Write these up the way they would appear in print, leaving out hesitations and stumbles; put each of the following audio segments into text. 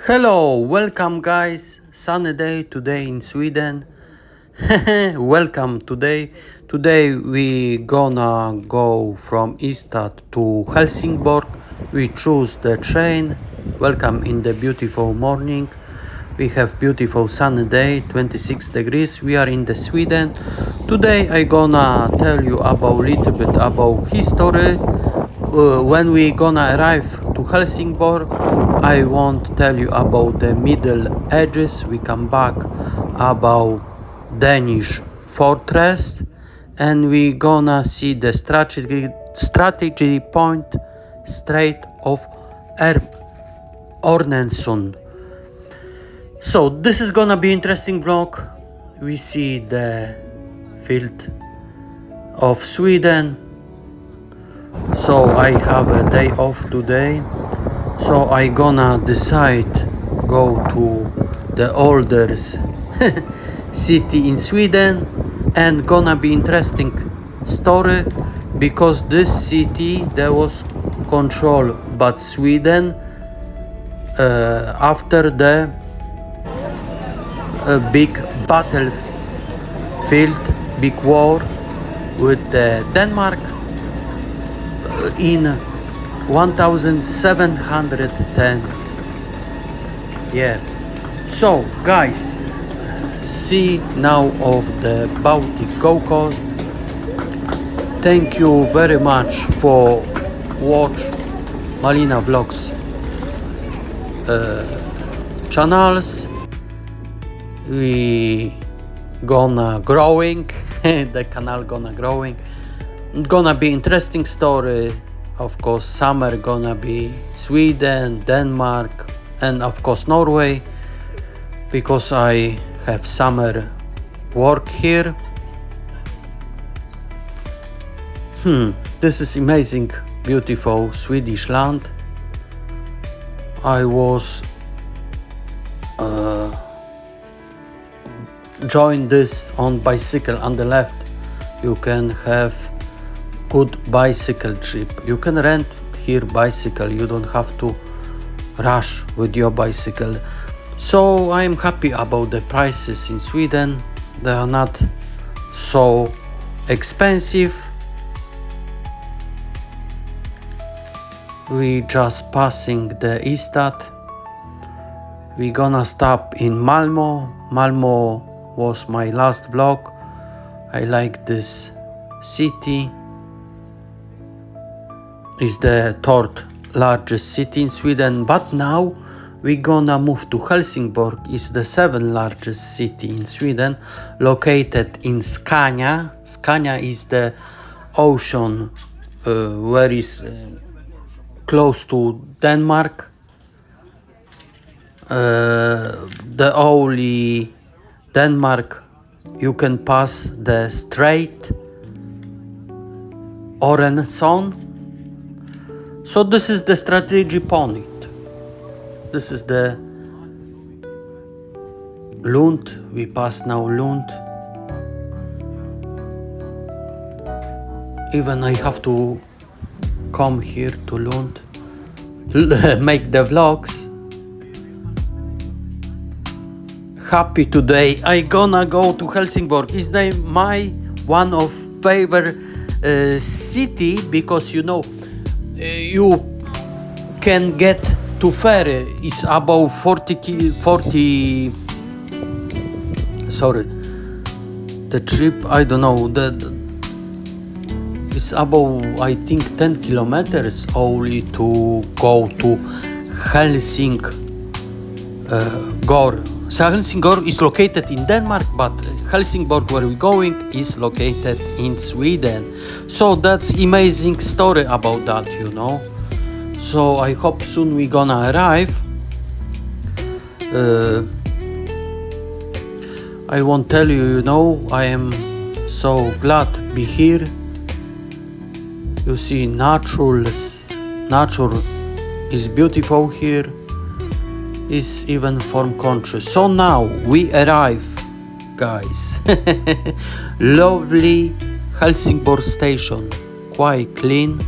Hello, welcome guys. Sunny day today in Sweden. Welcome today. Today we gonna go from Ystad to Helsingborg. We choose the train. Welcome in the beautiful morning. We have beautiful sunny day, 26 degrees. We are in the Sweden. Today I gonna tell you about little bit about history. When we gonna arrive to Helsingborg, I want to tell you about the Middle Ages. We come back about Danish fortress, and we gonna see the strategy point Strait of Ornensund. So this is gonna be interesting vlog. We see the field of Sweden. So I have a day off today. So I gonna decide go to the oldest city in Sweden, and gonna be interesting story because this city there was controlled by Sweden after the big battlefield, big war with Denmark in 1710. Yeah. So guys, see now of the Baltic Coast. Thank you very much for watch Malina Vlogs channels. We gonna growing the canal gonna growing. Gonna be interesting story. Of course, summer gonna be Sweden, Denmark, and of course Norway, because I have summer work here. This is amazing, beautiful Swedish land. I was join this on bicycle on the left. You can have good bicycle trip. You can rent here bicycle. You don't have to rush with your bicycle. So I am happy about the prices in Sweden. They are not so expensive. We just passing the Ystad. We gonna stop in Malmo. Malmo was my last vlog. I like this city. It's the third largest city in Sweden, but now we gonna move to Helsingborg. It's the seventh largest city in Sweden, located in Scania. Scania is the ocean where is close to Denmark. The only Denmark you can pass the Strait Ornensund. So this is the strategy point. This is the Lund. We pass now Lund. Even I have to come here to Lund, make the vlogs. Happy today. I gonna go to Helsingborg. It's my one of favorite city, because you know you can get to ferry. It's about 40 sorry, the trip, I don't know, it's about, I think, 10 kilometers only to go to Helsingborg. So Helsingborg is located in Denmark, but Helsingborg, where we're going, is located in Sweden. So that's amazing story about that, you know. So I hope soon we gonna arrive. I won't tell you, you know, I am so glad to be here. You see, nature is beautiful here. Is even from country. So now we arrive, guys. Lovely Helsingborg station, quite clean.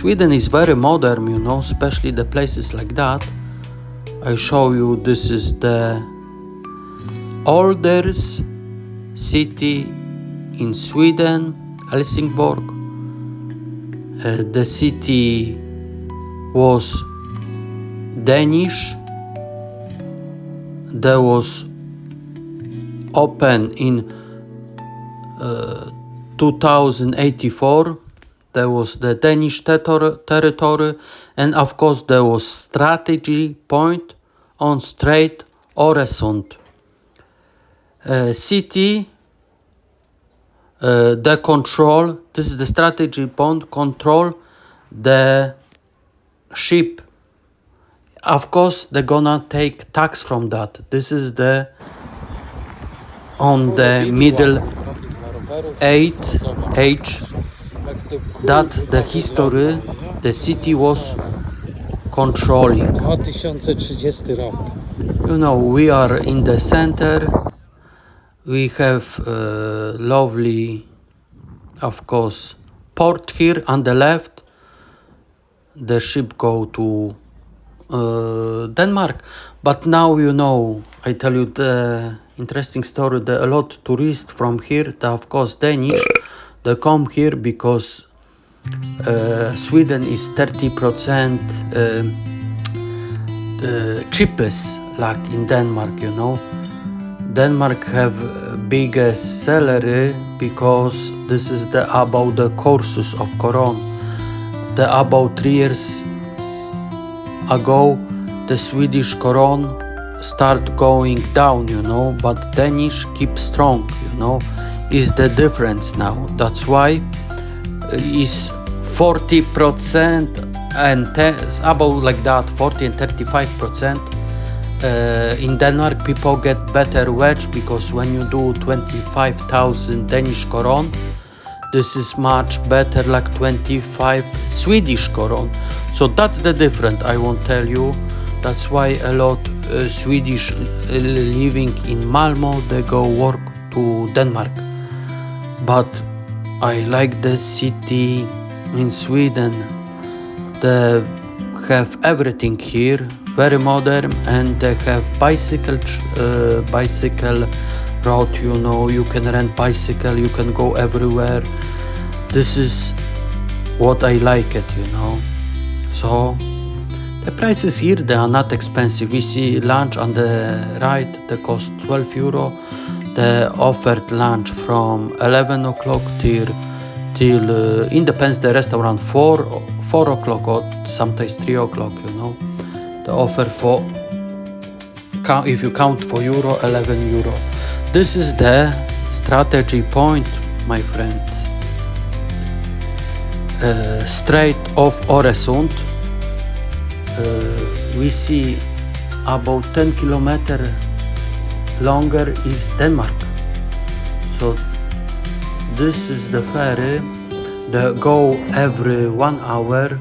Sweden is very modern, you know, especially the places like that. I show you, this is the oldest city in Sweden, Helsingborg. The city was Danish. There was open in 2084. There was the Danish territory, and of course there was strategy point on Strait Øresund. City, the control, this is the strategy point, control the ship. Of course they're gonna take tax from that. This is the on the middle age that the history the city was controlling. 2030 rok. You know, we are in the center. We have lovely, of course, port here on the left. The ship go to Denmark. But now, you know, I tell you the interesting story. There are a lot of tourists from here, of course Danish. They come here because Sweden is 30% the cheapest, like in Denmark, you know. Denmark have biggest salary because this is the about the courses of Corona. The about 3 years ago, the Swedish Corona start going down, you know, but Danish keep strong, you know. Is the difference now. That's why is 40% and about like that, 40 and 35%. In Denmark, people get better wage because when you do 25,000 Danish koron, this is much better like 25 Swedish koron. So that's the difference, I won't tell you. That's why a lot Swedish living in Malmö, they go work to Denmark. But I like the city in Sweden. They have everything here, very modern, and they have bicycle route, you know. You can rent bicycle, you can go everywhere. This is what I like it, you know. So the prices here, they are not expensive. We see lunch on the right, they cost 12 euro. The offered lunch from 11 o'clock till it depends the restaurant, 4 o'clock or sometimes 3 o'clock, you know. The offer for, if you count for euro, 11 euro. This is the strategy point, my friends. Strait of Øresund. We see about 10 kilometers longer is Denmark. So this is the ferry. They go every 1 hour.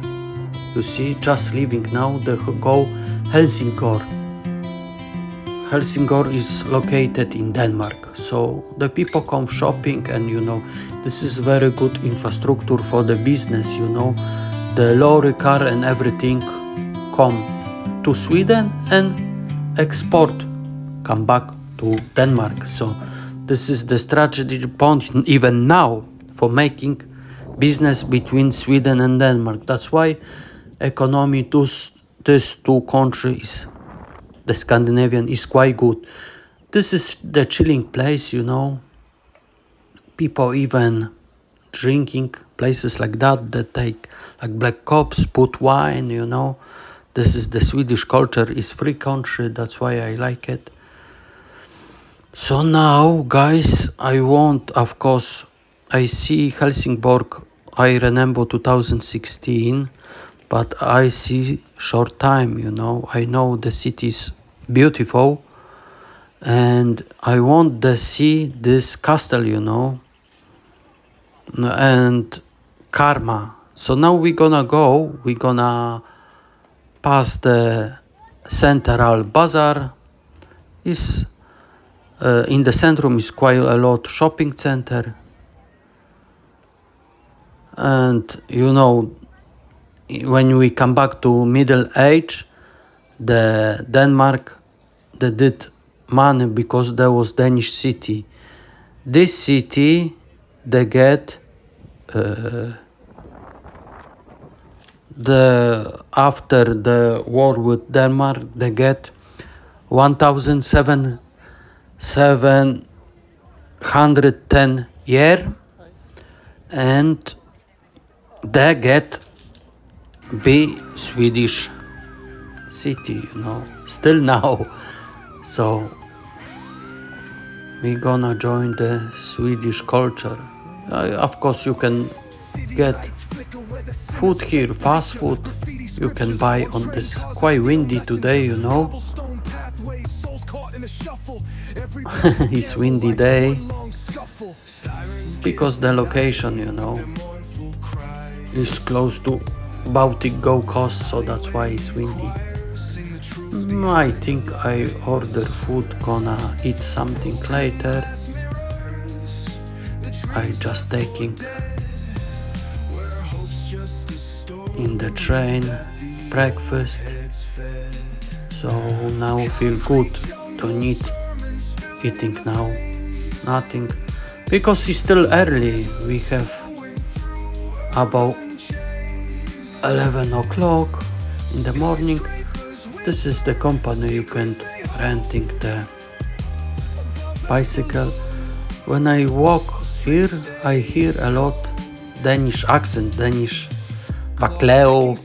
You see, just leaving now, they go Helsingborg. Helsingborg is located in Denmark. So the people come shopping, and you know, this is very good infrastructure for the business, you know. The lorry car and everything come to Sweden and export, come back to Denmark. So this is the strategy point even now for making business between Sweden and Denmark. That's why economy to these two countries, the Scandinavian, is quite good. This is the chilling place, you know. People even drinking places like that. They take like black cups, put wine, you know. This is the Swedish culture, is free country. That's why I like it. So now, guys, I want, of course, I see Helsingborg. I remember 2016, but I see short time, you know. I know the city is beautiful, and I want to see this castle, you know, and Karma. So now we're gonna pass the Central Bazaar. Is in the centrum is quite a lot shopping center, and you know, when we come back to Middle Age, the Denmark, they did money because there was Danish city. This city, they get after the war with Denmark, they get 1,710 year, and they get be Swedish city, still now. So we gonna join the Swedish culture. Of course, you can get food here, fast food. You can buy on this quite windy today, It's windy day because the location, is close to Baltic Go Coast, so that's why it's windy. I think I order food, gonna eat something later. I just taking in the train breakfast, so now feel good. Don't need eating now, nothing, because it's still early. We have about 11 o'clock in the morning. This is the company you can renting the bicycle. When I walk here, I hear a lot Danish accent, Danish bakleo.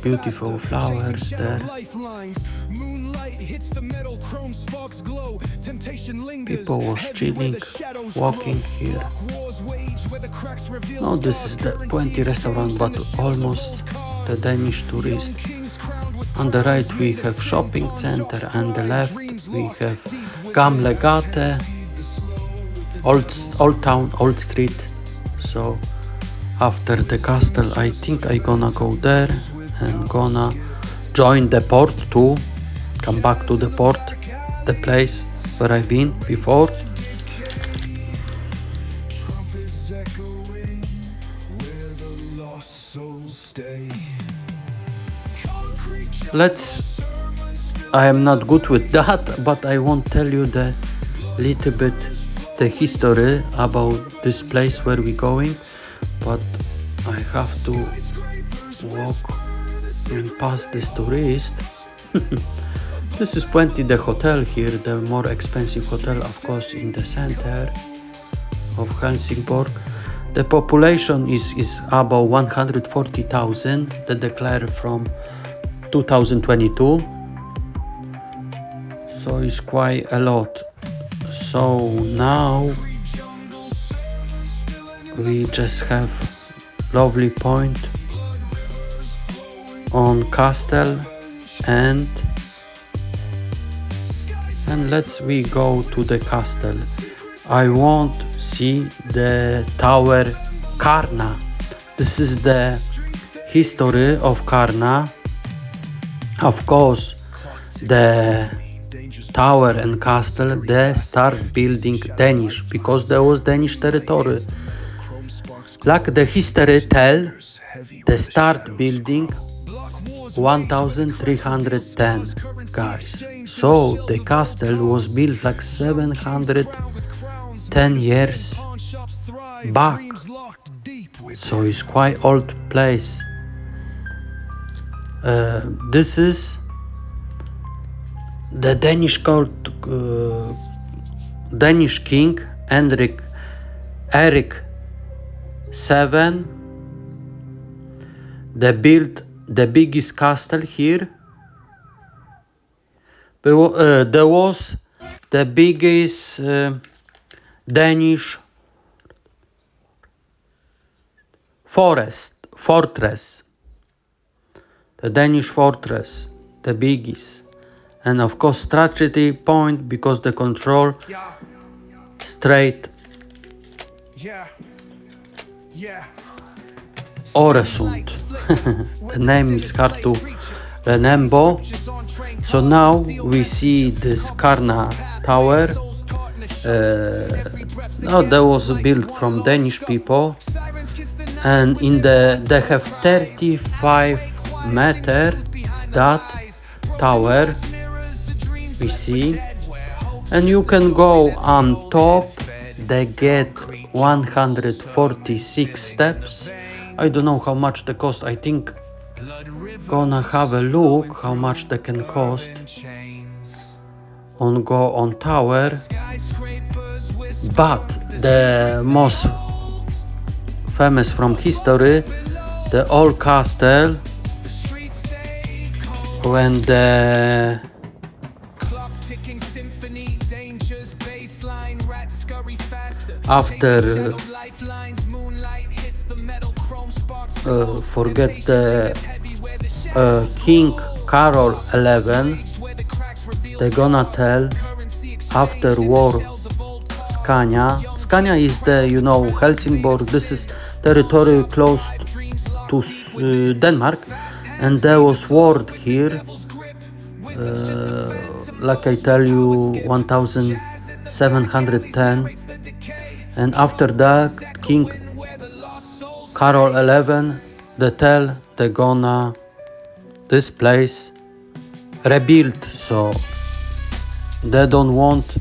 Beautiful flowers there. People was chilling, walking here. No, this is the 20 restaurant, but almost the Danish tourist. On the right we have shopping center, and the left we have Gamle Gate, old town, old street. So after the castle, I think I gonna go there and gonna join the port too, come back to the port, the place where I've been before. I am not good with that, but I won't tell you the little bit the history about this place where we're going, but I have to walk and pass this tourist. This is Puenti, the hotel here, the more expensive hotel, of course, in the center of Helsingborg. The population is about 140,000, they declare from 2022, so it's quite a lot. So now we just have lovely point on castle, and we go to the castle. I want see the tower Karna. This is the history of Karna. Of course, the tower and castle, they start building Danish because there was Danish territory. Like the history tell, they start building 1310, guys. So the castle was built like 710 years back. So it's quite old place. This is the Danish Danish king Eric VII. They built the biggest castle here. There was the biggest Danish fortress. The Danish fortress, the biggest. And of course strategy point because they control straight Oresund. The name is hard to remember. So now we see this Karna tower. That was built from Danish people. and in they have 35-meter that tower we see, and you can go on top. They get 146 steps. I don't know how much they cost. I think gonna have a look how much they can cost on go on tower. But the most famous from history, the old castle, when the after forget the King Carol 11, they're gonna tell after war Scania. Scania is the, you know, Helsingborg. This is territory close to Denmark, and there was war here. Like I tell you, 1710, and after that King Carol 11, they tell they're gonna this place rebuild, so they don't want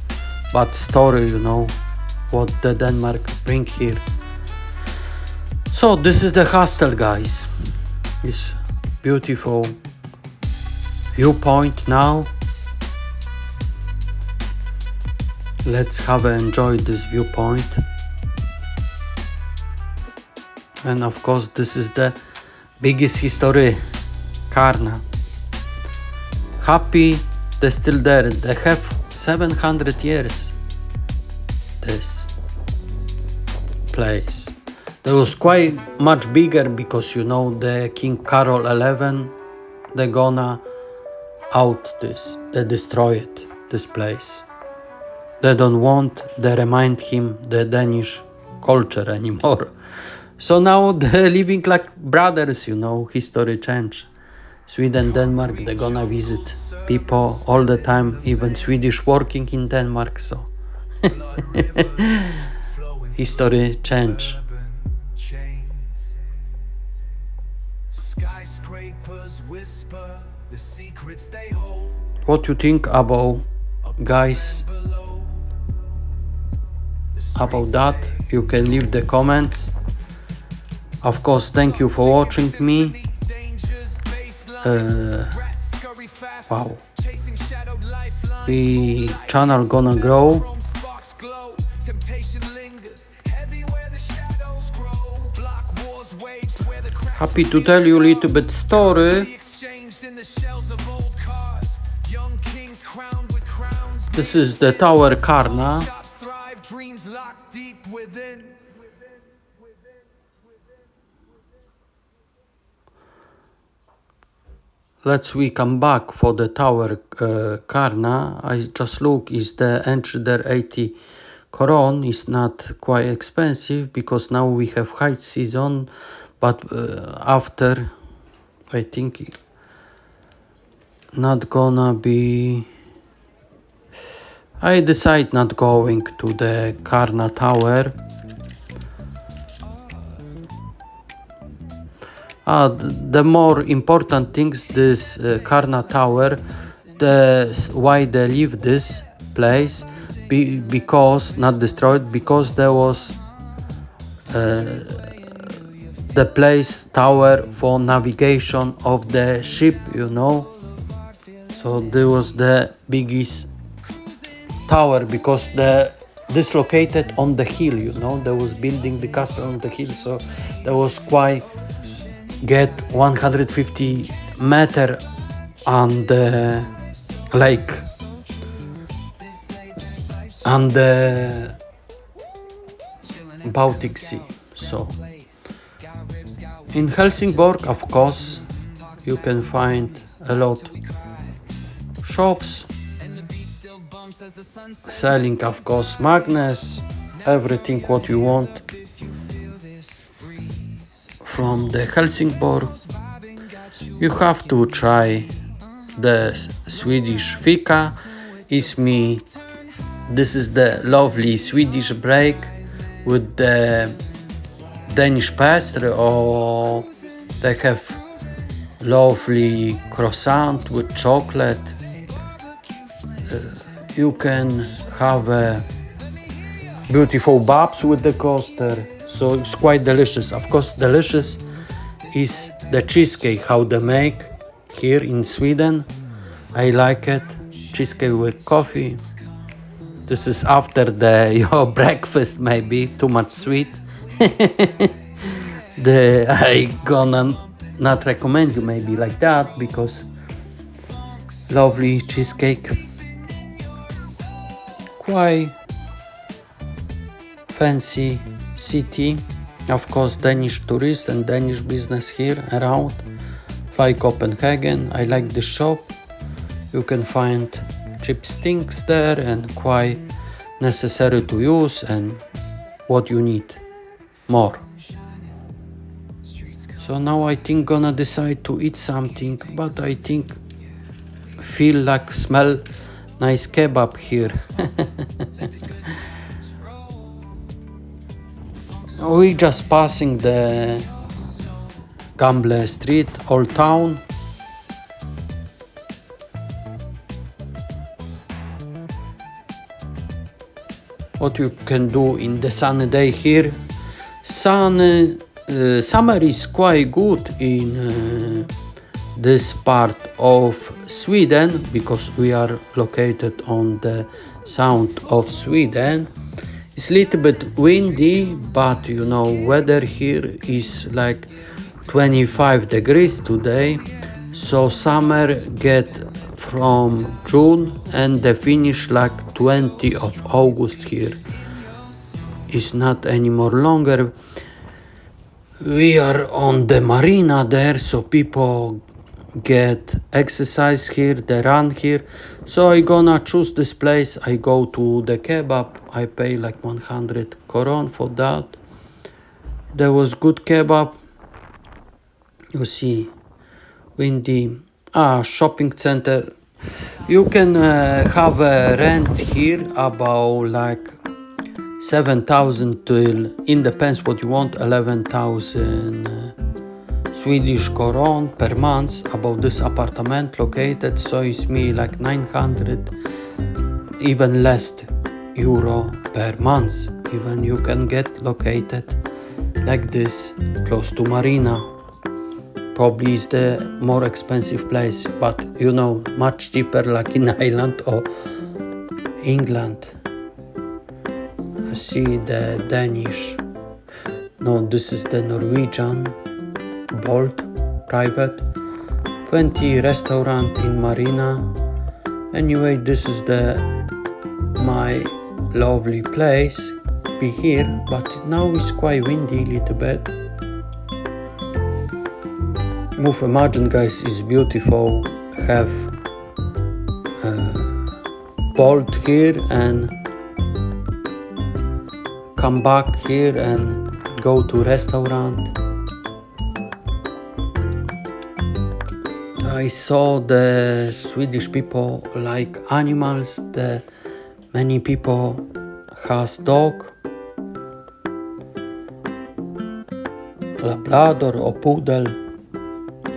bad story, you know, what the Denmark bring here. So this is the hostel, guys. This beautiful viewpoint now. Let's have enjoy this viewpoint. And of course this is the biggest history, Karna. Happy they're still there. They have 700 years this place. That was quite much bigger because, you know, the King Carol 11, they're gonna out this, they destroyed this place. They don't want, they remind him the Danish culture anymore. So now they're living like brothers, you know, history change. Sweden, Denmark, they're gonna visit people all the time, even Swedish working in Denmark, so history change. What you think about, guys, about that? You can leave the comments. Of course, thank you for watching me. Wow, the channel gonna grow. Happy to tell you a little bit story. This is the Tower Karna. We come back for the Tower Karna. I just look, is the entry there 80 Koron. Is not quite expensive because now we have high season, but after I think not gonna be. I decide not going to the Karna Tower. The more important things, this Karna Tower, why they leave this place, because not destroyed, because there was the place tower for navigation of the ship, you know. So there was the biggest tower because this located on the hill, you know. They was building the castle on the hill, so there was quite get 150 meter on the lake and the Baltic Sea. So in Helsingborg, of course, you can find a lot shops selling, of course, magnets, everything what you want from the Helsingborg. You have to try the Swedish fika. This is the lovely Swedish break with the Danish pastry, or they have lovely croissant with chocolate. You can have beautiful babs with the coaster, so it's quite delicious. Of course, delicious is the cheesecake, how they make here in Sweden. I like it. Cheesecake with coffee. This is after your breakfast, maybe too much sweet. I gonna not recommend you maybe like that, because lovely cheesecake, quite fancy city. Of course, Danish tourists and Danish business here around. Fly Copenhagen. I like the shop. You can find cheap things there and quite necessary to use and what you need more. So now I think gonna decide to eat something, but I think feel like smell nice kebab here. We just passing the Gamble Street, Old Town. What you can do in the sunny day here. Summer is quite good in this part of Sweden, because we are located on the south of Sweden. It's a little bit windy, but you know, weather here is like 25 degrees today. So summer get from June and the finish like 20 of August here. It's not anymore longer. We are on the marina there, so people get exercise here, they run here. So I gonna choose this place. I go to the kebab. I pay like 100 koron for that. There was good kebab. You see, windy. Shopping center. You can have a rent here about like 7,000 till, it depends what you want, 11,000 Swedish koron per month about this apartment located. So it's me like 900, even less euro per month. Even you can get located like this close to marina. Probably is the more expensive place, but you know, much cheaper like in Ireland or England. See the Danish. No, this is the Norwegian Bolt private 20 restaurant in marina. Anyway, this is my lovely place be here, but now it's quite windy a little bit. Move, imagine guys, is beautiful. Have Bolt here and come back here and go to restaurant. I saw the Swedish people like animals. Many people has dog, Labrador or poodle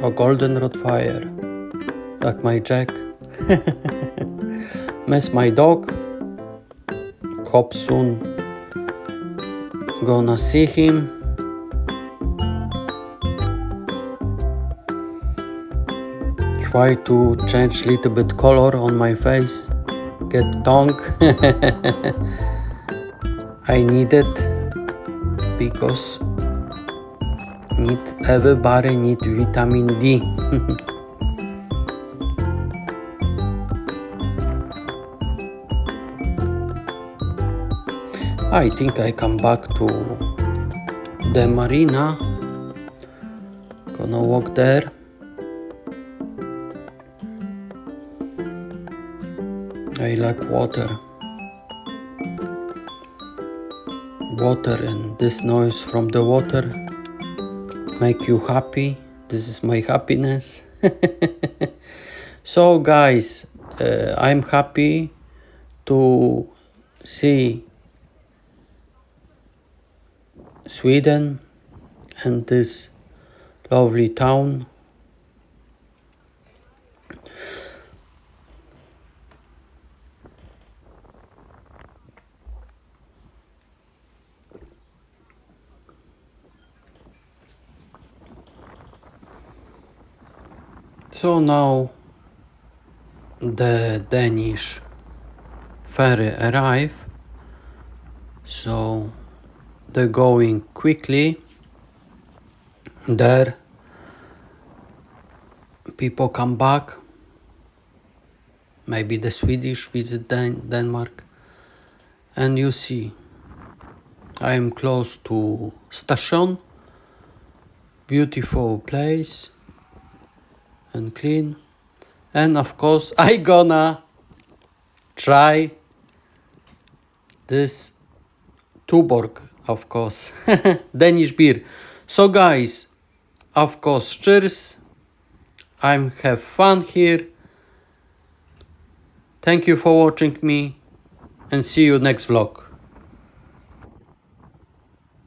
or golden Rottweiler, like my Jack. Miss my dog. Hope soon gonna see him. Try to change little bit color on my face, get tongue. I need it because everybody need vitamin D. I think I come back to the marina. Gonna walk there. I like water and this noise from the water make you happy. This is my happiness. So guys, I'm happy to see Sweden and this lovely town. So now the Danish ferry arrive, so they're going quickly. There people come back, maybe the Swedish visit Denmark, and you see I am close to station, beautiful place and clean, and of course I gonna try this Tuborg, of course, Danish beer. So guys, of course, cheers. I'm have fun here. Thank you for watching me and see you next vlog.